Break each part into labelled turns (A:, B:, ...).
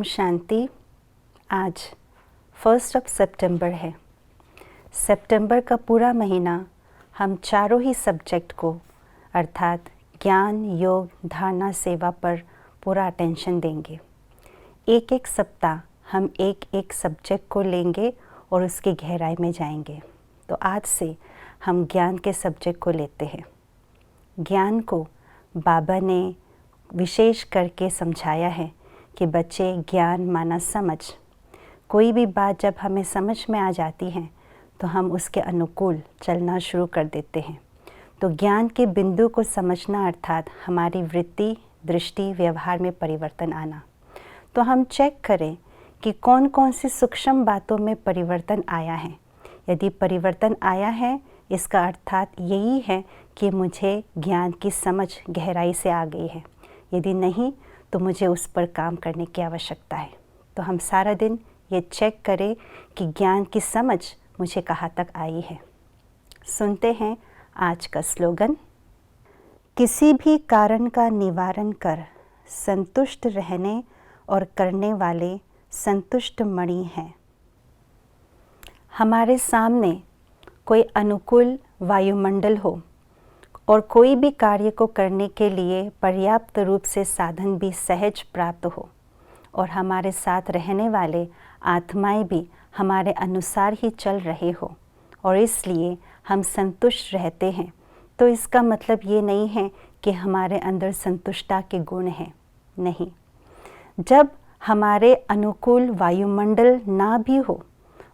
A: शांति। आज 1 सितंबर है। सितंबर का पूरा महीना हम चारों ही सब्जेक्ट को अर्थात ज्ञान, योग, धारणा, सेवा पर पूरा अटेंशन देंगे। एक एक सप्ताह हम एक एक सब्जेक्ट को लेंगे और उसकी गहराई में जाएंगे। तो आज से हम ज्ञान के सब्जेक्ट को लेते हैं। ज्ञान को बाबा ने विशेष करके समझाया है कि बच्चे, ज्ञान माना समझ। कोई भी बात जब हमें समझ में आ जाती है तो हम उसके अनुकूल चलना शुरू कर देते हैं। तो ज्ञान के बिंदु को समझना अर्थात हमारी वृत्ति, दृष्टि, व्यवहार में परिवर्तन आना। तो हम चेक करें कि कौन कौन सी सूक्ष्म बातों में परिवर्तन आया है। यदि परिवर्तन आया है, इसका अर्थात यही है कि मुझे ज्ञान की समझ गहराई से आ गई है। यदि नहीं तो मुझे उस पर काम करने की आवश्यकता है। तो हम सारा दिन ये चेक करें कि ज्ञान की समझ मुझे कहाँ तक आई है। सुनते हैं आज का स्लोगन। किसी भी कारण का निवारण कर संतुष्ट रहने और करने वाले संतुष्ट मणि हैं। हमारे सामने कोई अनुकूल वायुमंडल हो और कोई भी कार्य को करने के लिए पर्याप्त रूप से साधन भी सहज प्राप्त हो और हमारे साथ रहने वाले आत्माएं भी हमारे अनुसार ही चल रहे हो और इसलिए हम संतुष्ट रहते हैं, तो इसका मतलब ये नहीं है कि हमारे अंदर संतुष्टता के गुण हैं। नहीं, जब हमारे अनुकूल वायुमंडल ना भी हो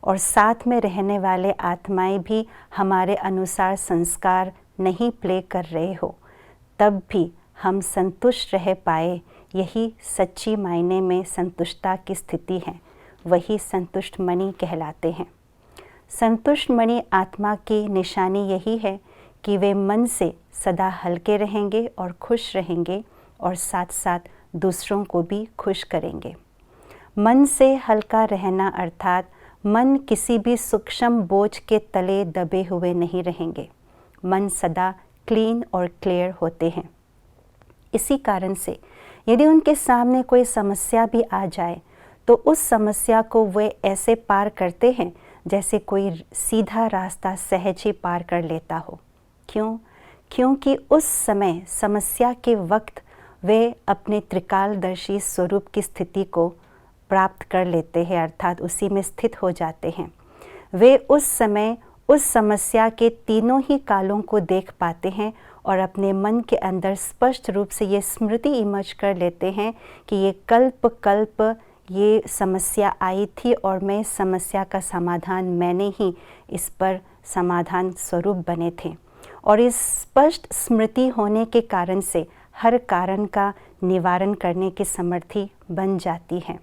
A: और साथ में रहने वाले आत्माएं भी हमारे अनुसार संस्कार नहीं प्ले कर रहे हो, तब भी हम संतुष्ट रह पाए, यही सच्ची मायने में संतुष्टता की स्थिति है। वही संतुष्ट मणि कहलाते हैं। संतुष्ट मणि आत्मा की निशानी यही है कि वे मन से सदा हल्के रहेंगे और खुश रहेंगे और साथ साथ दूसरों को भी खुश करेंगे। मन से हल्का रहना अर्थात मन किसी भी सूक्ष्म बोझ के तले दबे हुए नहीं रहेंगे। मन सदा क्लीन और क्लियर होते हैं। इसी कारण से यदि उनके सामने कोई समस्या भी आ जाए तो उस समस्या को वे ऐसे पार करते हैं जैसे कोई सीधा रास्ता सहज ही पार कर लेता हो। क्यों? क्योंकि उस समय समस्या के वक्त वे अपने त्रिकालदर्शी स्वरूप की स्थिति को प्राप्त कर लेते हैं, अर्थात उसी में स्थित हो जाते हैं। वे उस समय उस समस्या के तीनों ही कालों को देख पाते हैं और अपने मन के अंदर स्पष्ट रूप से ये स्मृति इमर्ज कर लेते हैं कि ये कल्प कल्प ये समस्या आई थी और मैं समस्या का समाधान, मैंने ही इस पर समाधान स्वरूप बने थे। और इस स्पष्ट स्मृति होने के कारण से हर कारण का निवारण करने की समर्थी बन जाती है।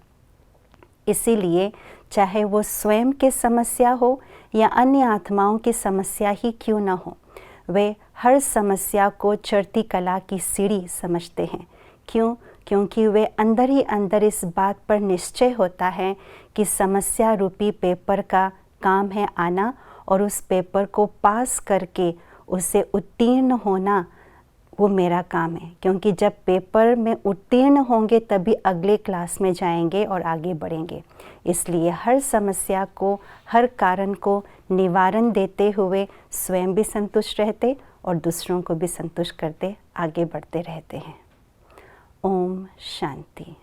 A: इसीलिए चाहे वो स्वयं की समस्या हो या अन्य आत्माओं की समस्या ही क्यों न हो, वे हर समस्या को चढ़ती कला की सीढ़ी समझते हैं। क्यों? क्योंकि वे अंदर ही अंदर इस बात पर निश्चय होता है कि समस्या रूपी पेपर का काम है आना और उस पेपर को पास करके उसे उत्तीर्ण होना, वो मेरा काम है। क्योंकि जब पेपर में उत्तीर्ण होंगे तभी अगले क्लास में जाएंगे और आगे बढ़ेंगे। इसलिए हर समस्या को, हर कारण को निवारण देते हुए स्वयं भी संतुष्ट रहते और दूसरों को भी संतुष्ट करते आगे बढ़ते रहते हैं। ओम शांति।